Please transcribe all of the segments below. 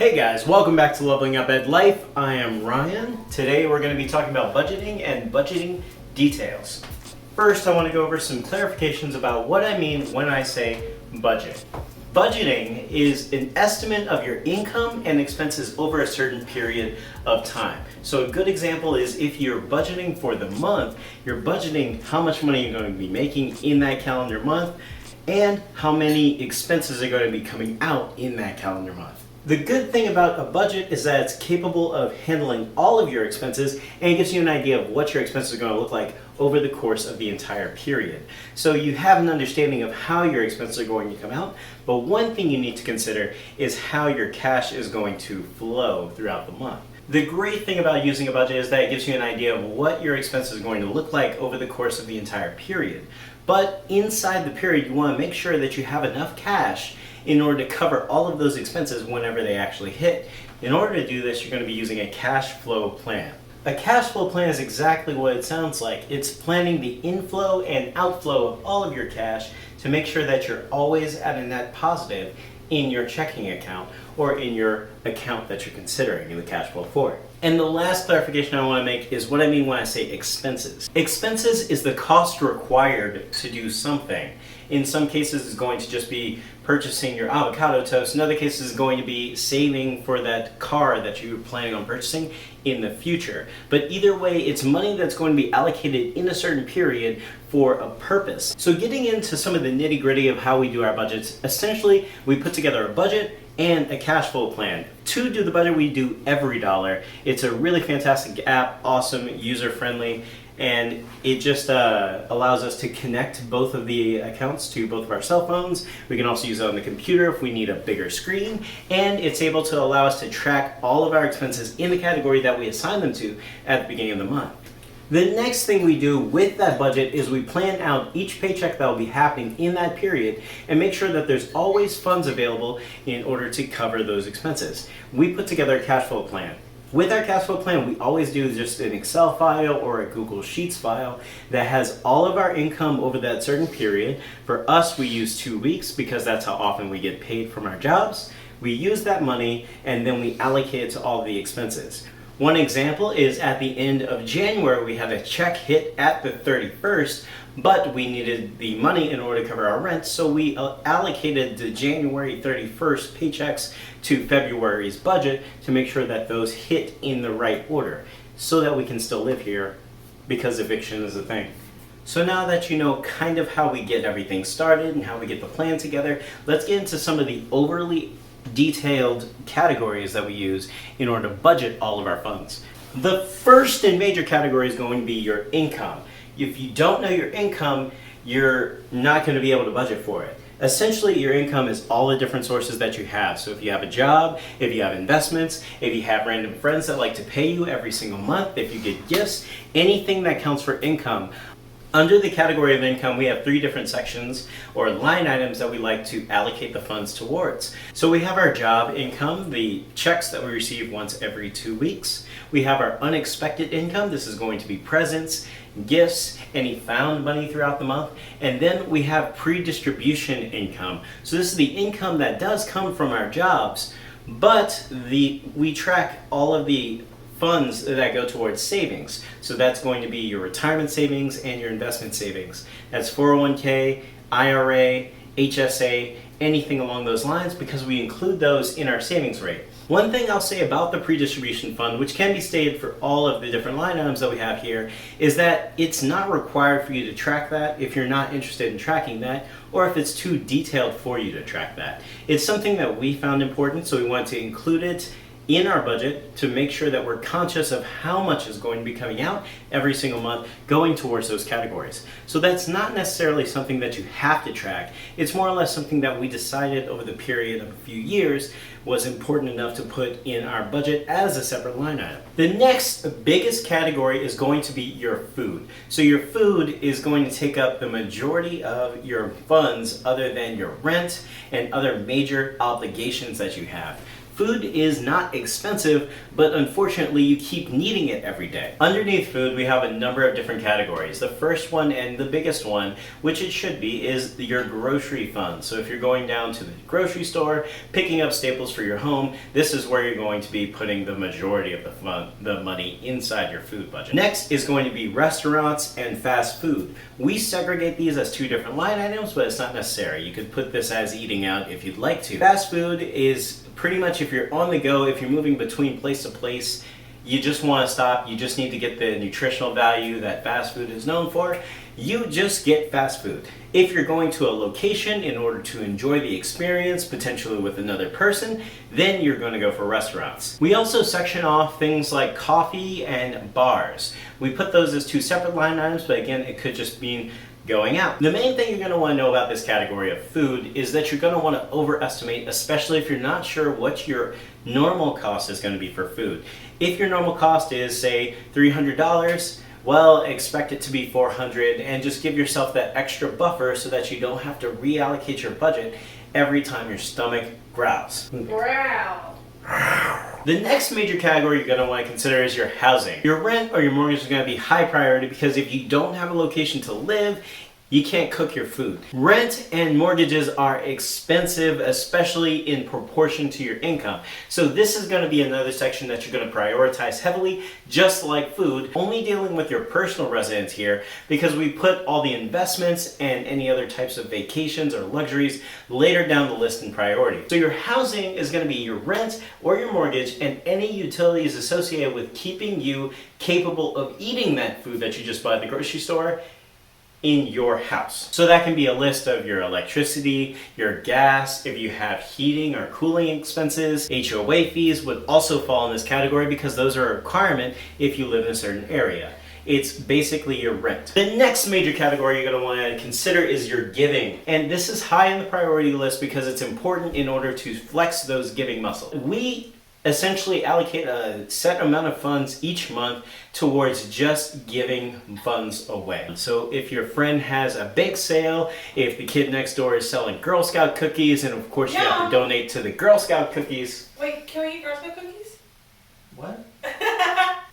Hey guys, welcome back to Leveling Up Ed Life. I am Ryan. Today we're going to be talking about budgeting and budgeting details. First, I want to go over some clarifications about what I mean when I say budget. Budgeting is an estimate of your income and expenses over a certain period of time. So a good example is if you're budgeting for the month, you're budgeting how much money you're going to be making in that calendar month and how many expenses are going to be coming out in that calendar month. The good thing about a budget is that it's capable of handling all of your expenses and it gives you an idea of what your expenses are going to look like over the course of the entire period. So you have an understanding of how your expenses are going to come out, but one thing you need to consider is how your cash is going to flow throughout the month. The great thing about using a budget is that it gives you an idea of what your expenses are going to look like over the course of the entire period. But inside the period, you want to make sure that you have enough cash in order to cover all of those expenses whenever they actually hit. In order to do this, you're going to be using a cash flow plan. A cash flow plan is exactly what it sounds like. It's planning the inflow and outflow of all of your cash to make sure that you're always at a net positive in your checking account or in your account that you're considering in the cash flow for. And the last clarification I want to make is what I mean when I say expenses. Expenses is the cost required to do something. In some cases, it's going to just be purchasing your avocado toast. In other cases, it's going to be saving for that car that you're planning on purchasing in the future. But either way, it's money that's going to be allocated in a certain period for a purpose. So getting into some of the nitty-gritty of how we do our budgets, essentially, we put together a budget and a cash flow plan. To do the budget, we do EveryDollar. It's a really fantastic app, awesome, user-friendly, and it just allows us to connect both of the accounts to both of our cell phones. We can also use it on the computer if we need a bigger screen, and it's able to allow us to track all of our expenses in the category that we assign them to at the beginning of the month. The next thing we do with that budget is we plan out each paycheck that will be happening in that period and make sure that there's always funds available in order to cover those expenses. We put together a cash flow plan. With our cash flow plan, we always do just an Excel file or a Google Sheets file that has all of our income over that certain period. For us, we use 2 weeks because that's how often we get paid from our jobs. We use that money and then we allocate it to all the expenses. One example is at the end of January, we had a check hit at the 31st, but we needed the money in order to cover our rent, so we allocated the January 31st paychecks to February's budget to make sure that those hit in the right order so that we can still live here because eviction is a thing. So now that you know kind of how we get everything started and how we get the plan together, let's get into some of the overly detailed categories that we use in order to budget all of our funds. The first and major category is going to be your income. If you don't know your income, you're not going to be able to budget for it. Essentially, your income is all the different sources that you have. So if you have a job, if you have investments, if you have random friends that like to pay you every single month, if you get gifts, anything that counts for income. Under the category of income, we have 3 different sections or line items that we like to allocate the funds towards. So we have our job income, the checks that we receive once every 2 weeks. We have our unexpected income. This is going to be presents, gifts, any found money throughout the month. And then we have pre-distribution income. So this is the income that does come from our jobs, but we track all of the funds that go towards savings. So that's going to be your retirement savings and your investment savings. That's 401k, IRA, HSA, anything along those lines because we include those in our savings rate. One thing I'll say about the pre-distribution fund, which can be stated for all of the different line items that we have here, is that it's not required for you to track that if you're not interested in tracking that or if it's too detailed for you to track that. It's something that we found important, so we want to include it in our budget to make sure that we're conscious of how much is going to be coming out every single month going towards those categories. So that's not necessarily something that you have to track. It's more or less something that we decided over the period of a few years was important enough to put in our budget as a separate line item. The next biggest category is going to be your food. So your food is going to take up the majority of your funds other than your rent and other major obligations that you have. Food is not expensive, but unfortunately you keep needing it every day. Underneath food, we have a number of different categories. The first one and the biggest one, which it should be, is your grocery fund. So if you're going down to the grocery store, picking up staples for your home, this is where you're going to be putting the majority of the money inside your food budget. Next is going to be restaurants and fast food. We segregate these as two different line items, but it's not necessary. You could put this as eating out if you'd like to. Fast food is pretty much if you're on the go, if you're moving between place to place, you just want to stop, you just need to get the nutritional value that fast food is known for, you just get fast food. If you're going to a location in order to enjoy the experience, potentially with another person, then you're going to go for restaurants. We also section off things like coffee and bars. We put those as two separate line items, but again, it could just mean going out. The main thing you're going to want to know about this category of food is that you're going to want to overestimate, especially if you're not sure what your normal cost is going to be for food. If your normal cost is, say, $300, well, expect it to be $400 and just give yourself that extra buffer so that you don't have to reallocate your budget every time your stomach growls. Growl. The next major category you're going to want to consider is your housing. Your rent or your mortgage is going to be high priority because if you don't have a location to live, you can't cook your food. Rent and mortgages are expensive, especially in proportion to your income. So this is going to be another section that you're going to prioritize heavily, just like food, only dealing with your personal residence here because we put all the investments and any other types of vacations or luxuries later down the list in priority. So your housing is going to be your rent or your mortgage and any utilities associated with keeping you capable of eating that food that you just bought at the grocery store in your house. So that can be a list of your electricity, your gas, if you have heating or cooling expenses. HOA fees would also fall in this category because those are a requirement if you live in a certain area. It's basically your rent. The next major category you're going to want to consider is your giving. And this is high on the priority list because it's important in order to flex those giving muscles. We essentially allocate a set amount of funds each month towards just giving funds away. So if your friend has a bake sale, if the kid next door is selling Girl Scout cookies, and of course you have to donate to the Girl Scout cookies. Wait, can we eat Girl Scout cookies? What?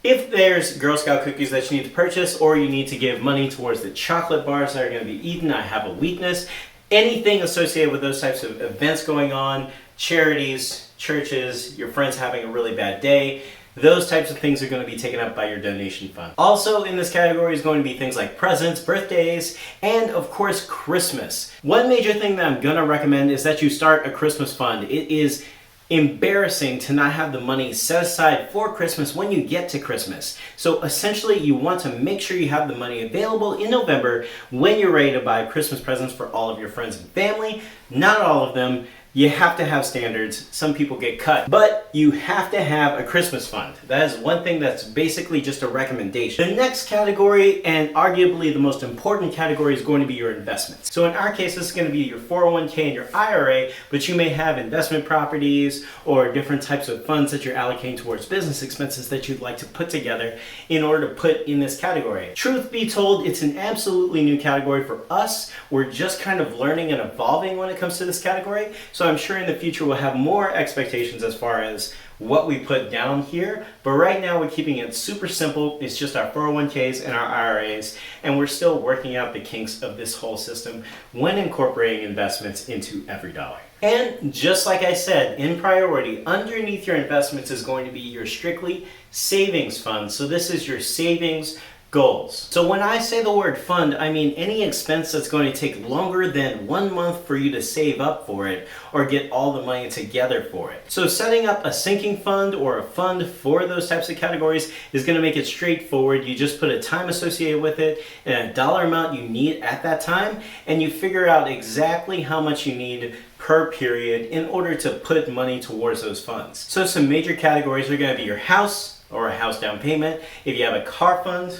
If there's Girl Scout cookies that you need to purchase or you need to give money towards the chocolate bars that are going to be eaten, I have a weakness. Anything associated with those types of events going on, charities, churches, your friends having a really bad day, those types of things are going to be taken up by your donation fund. Also in this category is going to be things like presents, birthdays, and of course Christmas. One major thing that I'm going to recommend is that you start a Christmas fund. It is embarrassing to not have the money set aside for Christmas when you get to Christmas. So essentially you want to make sure you have the money available in November when you're ready to buy Christmas presents for all of your friends and family. Not all of them. You have to have standards. Some people get cut, but you have to have a Christmas fund. That is one thing that's basically just a recommendation. The next category, and arguably the most important category, is going to be your investments. So in our case, this is going to be your 401k and your IRA, but you may have investment properties or different types of funds that you're allocating towards business expenses that you'd like to put together in order to put in this category. Truth be told, it's an absolutely new category for us. We're just kind of learning and evolving when it comes to this category. So I'm sure in the future we'll have more expectations as far as what we put down here, but right now we're keeping it super simple. It's just our 401ks and our IRAs, and we're still working out the kinks of this whole system when incorporating investments into every dollar. And just like I said, in priority, underneath your investments is going to be your strictly savings fund. So this is your savings goals. So when I say the word fund, I mean any expense that's going to take longer than 1 month for you to save up for it or get all the money together for it. So setting up a sinking fund or a fund for those types of categories is going to make it straightforward. You just put a time associated with it and a dollar amount you need at that time, and you figure out exactly how much you need per period in order to put money towards those funds. So some major categories are going to be your house or a house down payment. If you have a car fund,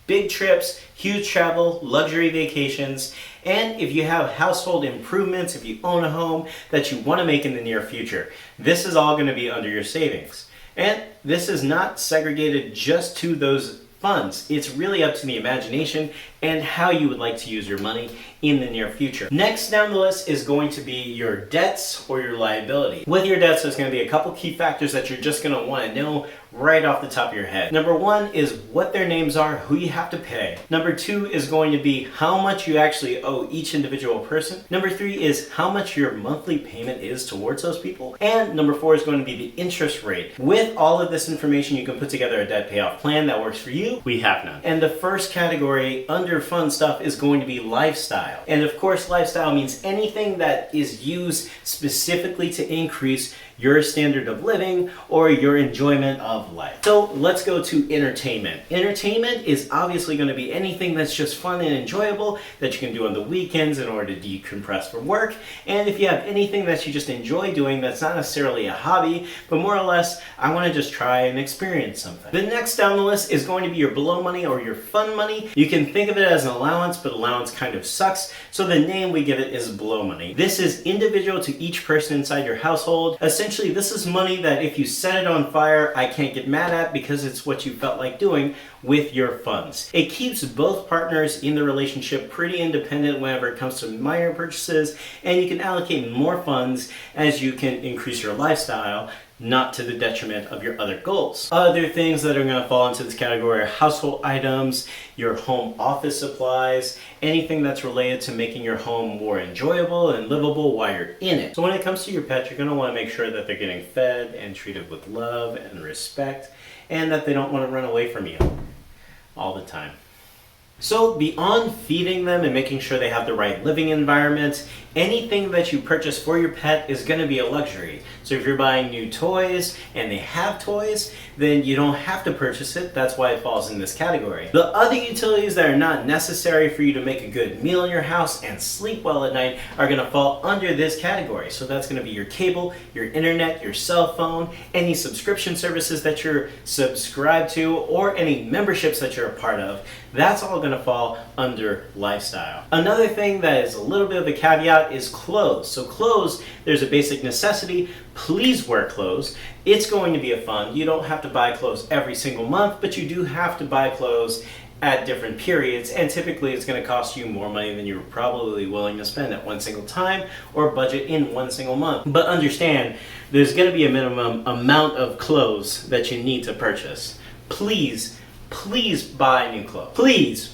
big trips, huge travel, luxury vacations, and if you have household improvements, if you own a home that you want to make in the near future. This is all going to be under your savings. And this is not segregated just to those funds. It's really up to the imagination and how you would like to use your money in the near future. Next down the list is going to be your debts or your liability. With your debts, there's going to be a couple key factors that you're just going to want to know right off the top of your head. Number one is what their names are, who you have to pay. Number two is going to be how much you actually owe each individual person. Number three is how much your monthly payment is towards those people. And number four is going to be the interest rate. With all of this information, you can put together a debt payoff plan that works for you. We have none. And the first category under fun stuff is going to be lifestyle. And of course, lifestyle means anything that is used specifically to increase your standard of living or your enjoyment of life. So let's go to entertainment. Entertainment is obviously going to be anything that's just fun and enjoyable that you can do on the weekends in order to decompress from work. And if you have anything that you just enjoy doing that's not necessarily a hobby, but more or less, I want to just try and experience something. The next down the list is going to be your below money or your fun money. You can think of it as an allowance, but allowance kind of sucks. So the name we give it is below money. This is individual to each person inside your household. Essentially, this is money that if you set it on fire, I can't get mad at because it's what you felt like doing with your funds. It keeps both partners in the relationship pretty independent whenever it comes to minor purchases, and you can allocate more funds as you can increase your lifestyle, not to the detriment of your other goals. Other things that are going to fall into this category are household items, your home office supplies, anything that's related to making your home more enjoyable and livable while you're in it. So when it comes to your pet, you're going to want to make sure that they're getting fed and treated with love and respect, and that they don't want to run away from you all the time. So beyond feeding them and making sure they have the right living environment, anything that you purchase for your pet is going to be a luxury. So if you're buying new toys and they have toys, then you don't have to purchase it. That's why it falls in this category. The other utilities that are not necessary for you to make a good meal in your house and sleep well at night are going to fall under this category. So that's going to be your cable, your internet, your cell phone, any subscription services that you're subscribed to, or any memberships that you're a part of. That's all going to fall under lifestyle. Another thing that is a little bit of a caveat is clothes. So clothes, there's a basic necessity. Please wear clothes. It's going to be a fund. You don't have to buy clothes every single month, but you do have to buy clothes at different periods, and typically it's going to cost you more money than you're probably willing to spend at one single time or budget in one single month. But understand, there's going to be a minimum amount of clothes that you need to purchase. Please buy new clothes.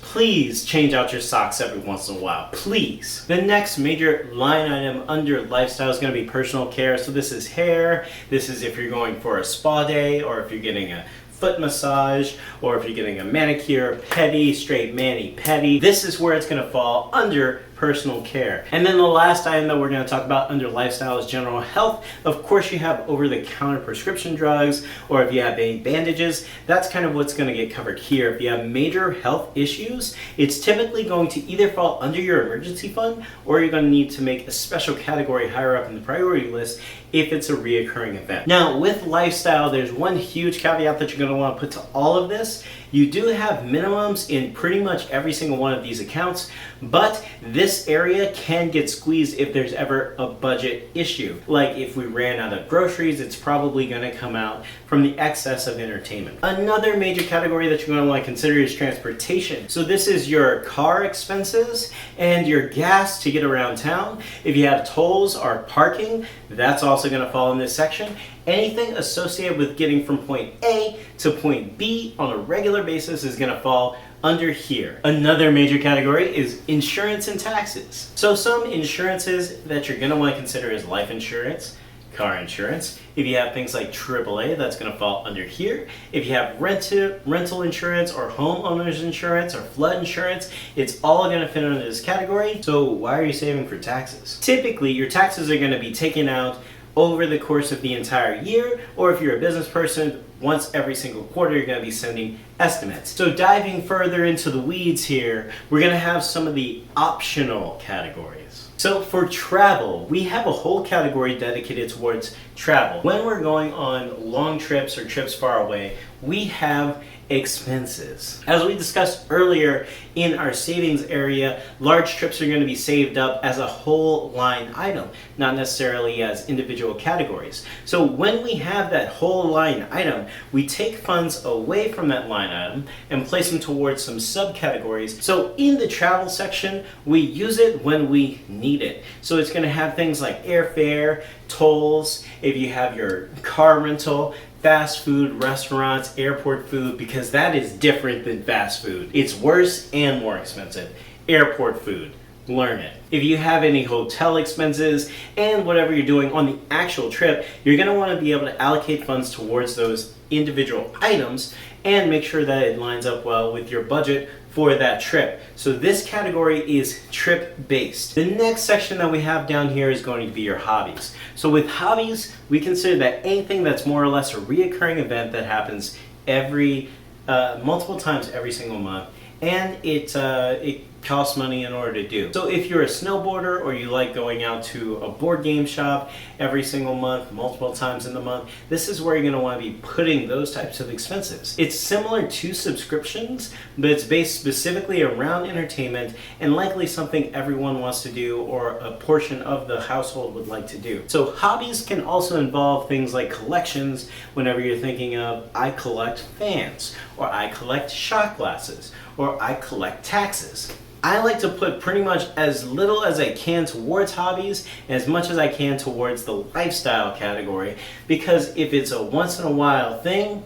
Please change out your socks every once in a while. Please. The next major line item under lifestyle is going to be personal care. So this is hair. This is if you're going for a spa day, or if you're getting a foot massage, or if you're getting a manicure, pedi, straight mani, pedi. This is where it's going to fall under personal care. And then the last item that we're going to talk about under lifestyle is general health. Of course, you have over-the-counter prescription drugs, or if you have any bandages, that's kind of what's going to get covered here. If you have major health issues, it's typically going to either fall under your emergency fund, or you're going to need to make a special category higher up in the priority list if it's a reoccurring event. Now, with lifestyle, there's one huge caveat that you're going to want to put to all of this. You do have minimums in pretty much every single one of these accounts, but this area can get squeezed if there's ever a budget issue. Like if we ran out of groceries, it's probably going to come out from the excess of entertainment. Another major category that you're going to want to consider is transportation. So this is your car expenses and your gas to get around town. If you have tolls or parking, that's also going to fall in this section. Anything associated with getting from point A to point B on a regular basis is going to fall under here. Another major category is insurance and taxes. So some insurances that you're going to want to consider is life insurance, car insurance. If you have things like AAA, that's going to fall under here. If you have rental insurance or homeowners insurance or flood insurance, it's all going to fit under this category. So why are you saving for taxes? Typically, your taxes are going to be taken out over the course of the entire year, or if you're a business person, once every single quarter you're going to be sending estimates. So diving further into the weeds here, we're going to have some of the optional categories. So for travel, we have a whole category dedicated towards travel. When we're going on long trips or trips far away, we have expenses. As we discussed earlier in our savings area, large trips are going to be saved up as a whole line item, not necessarily as individual categories. So when we have that whole line item, we take funds away from that line item and place them towards some subcategories. So in the travel section, we use it when we need it. So it's going to have things like airfare, tolls, if you have your car rental, fast food, restaurants, airport food, because that is different than fast food. It's worse and more expensive. Airport food, learn it. If you have any hotel expenses and whatever you're doing on the actual trip, you're going to want to be able to allocate funds towards those individual items and make sure that it lines up well with your budget for that trip. So this category is trip based. The next section that we have down here is going to be your hobbies. So with hobbies, we consider that anything that's more or less a reoccurring event that happens every multiple times every single month, and it costs money in order to do. So if you're a snowboarder or you like going out to a board game shop every single month, multiple times in the month, this is where you're going to want to be putting those types of expenses. It's similar to subscriptions, but it's based specifically around entertainment and likely something everyone wants to do or a portion of the household would like to do. So hobbies can also involve things like collections. Whenever you're thinking of, I collect fans, or I collect shot glasses, or I collect taxes. I like to put pretty much as little as I can towards hobbies and as much as I can towards the lifestyle category, because if it's a once in a while thing,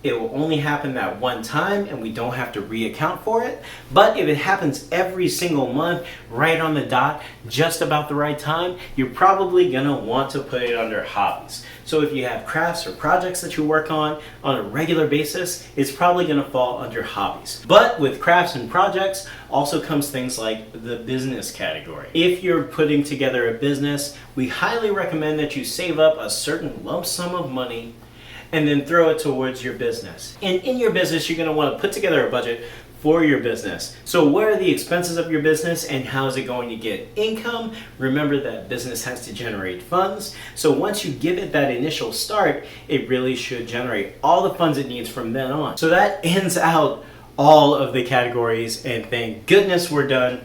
it will only happen that one time and we don't have to reaccount for it. But if it happens every single month, right on the dot, just about the right time, you're probably gonna want to put it under hobbies. So if you have crafts or projects that you work on a regular basis, it's probably gonna fall under hobbies. But with crafts and projects also comes things like the business category. If you're putting together a business, we highly recommend that you save up a certain lump sum of money and then throw it towards your business. And in your business, you're going to want to put together a budget for your business. So what are the expenses of your business and how is it going to get income? Remember that business has to generate funds. So once you give it that initial start, it really should generate all the funds it needs from then on. So that ends out all of the categories, and thank goodness we're done.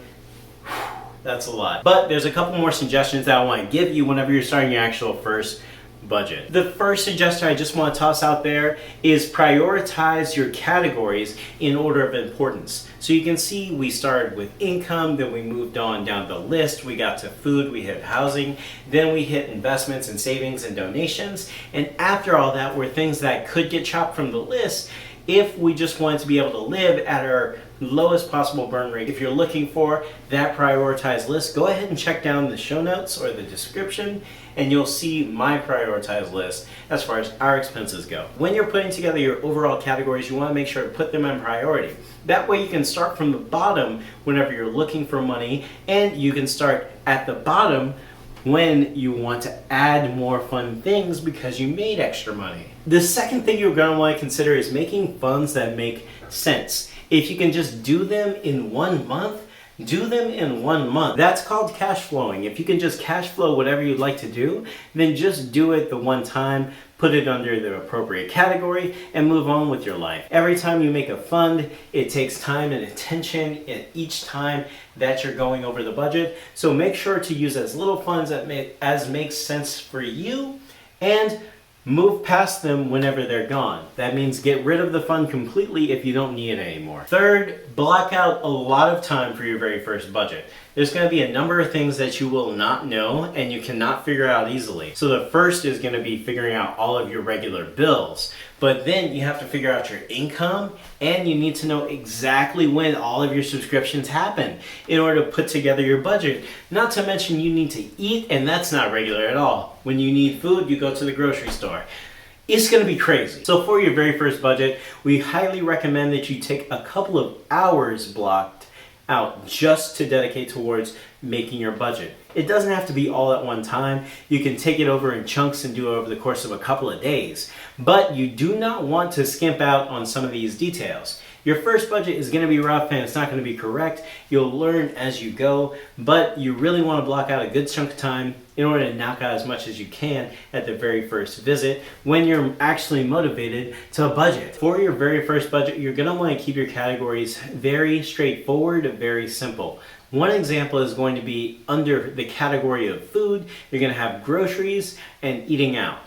That's a lot. But there's a couple more suggestions that I want to give you whenever you're starting your actual first budget. The first suggestion I just want to toss out there is prioritize your categories in order of importance. So you can see we started with income, then we moved on down the list, we got to food, we hit housing, then we hit investments and savings and donations, and after all that were things that could get chopped from the list if we just wanted to be able to live at our lowest possible burn rate. If you're looking for that prioritized list, go ahead and check down the show notes or the description and you'll see my prioritized list as far as our expenses go. When you're putting together your overall categories, you want to make sure to put them in priority. That way you can start from the bottom whenever you're looking for money, and you can start at the bottom when you want to add more fun things because you made extra money. The second thing you're going to want to consider is making funds that make sense. If you can just do them in 1 month, do them in 1 month. That's called cash flowing. If you can just cash flow whatever you'd like to do, then just do it the one time, put it under the appropriate category, and move on with your life. Every time you make a fund, it takes time and attention at each time that you're going over the budget. So make sure to use as little funds as makes sense for you, and move past them whenever they're gone. That means get rid of the fund completely if you don't need it anymore. Third, block out a lot of time for your very first budget. There's going to be a number of things that you will not know and you cannot figure out easily. So the first is going to be figuring out all of your regular bills. But then you have to figure out your income, and you need to know exactly when all of your subscriptions happen in order to put together your budget. Not to mention you need to eat, and that's not regular at all. When you need food, you go to the grocery store. It's going to be crazy. So for your very first budget, we highly recommend that you take a couple of hours blocked out just to dedicate towards making your budget. It doesn't have to be all at one time. You can take it over in chunks and do it over the course of a couple of days. But you do not want to skimp out on some of these details. Your first budget is going to be rough and it's not going to be correct. You'll learn as you go, but you really want to block out a good chunk of time in order to knock out as much as you can at the very first visit when you're actually motivated to budget. For your very first budget, you're going to want to keep your categories very straightforward, very simple. One example is going to be under the category of food. You're going to have groceries and eating out.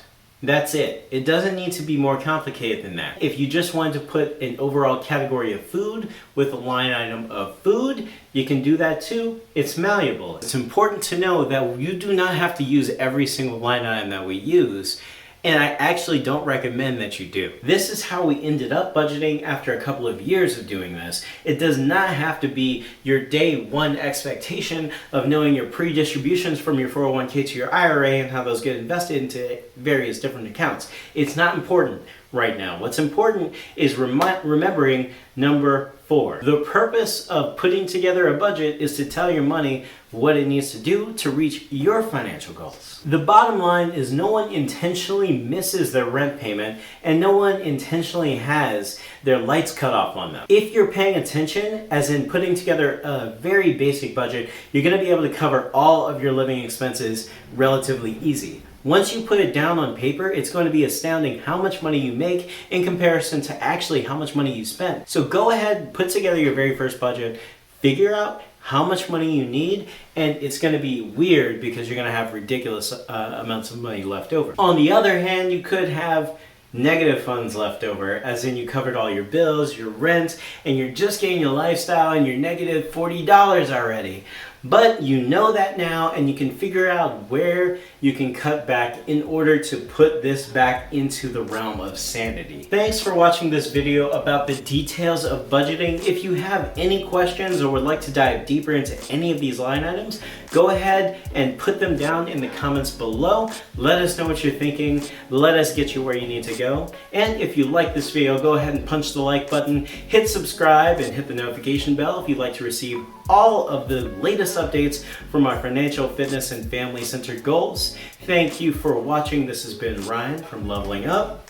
That's it. It doesn't need to be more complicated than that. If you just wanted to put an overall category of food with a line item of food, you can do that too. It's malleable. It's important to know that you do not have to use every single line item that we use. And I actually don't recommend that you do. This is how we ended up budgeting after a couple of years of doing this. It does not have to be your day one expectation of knowing your pre-distributions from your 401k to your IRA and how those get invested into various different accounts. It's not important right now. What's important is remembering number 4. The purpose of putting together a budget is to tell your money what it needs to do to reach your financial goals. The bottom line is no one intentionally misses their rent payment and no one intentionally has their lights cut off on them. If you're paying attention, as in putting together a very basic budget, you're going to be able to cover all of your living expenses relatively easy. Once you put it down on paper, it's going to be astounding how much money you make in comparison to actually how much money you spend. So go ahead, put together your very first budget, figure out how much money you need, and it's going to be weird because you're going to have ridiculous amounts of money left over. On the other hand, you could have negative funds left over, as in you covered all your bills, your rent, and you're just getting your lifestyle and you're negative $40 already. But you know that now and you can figure out where you can cut back in order to put this back into the realm of sanity. Thanks for watching this video about the details of budgeting. If you have any questions or would like to dive deeper into any of these line items, go ahead and put them down in the comments below. Let us know what you're thinking. Let us get you where you need to go. And if you like this video, go ahead and punch the like button, hit subscribe, and hit the notification bell if you'd like to receive all of the latest updates from our financial, fitness, and family-centered goals. Thank you for watching. This has been Ryan from Leveling Up.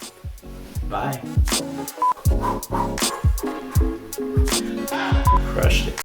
Bye. Crushed it.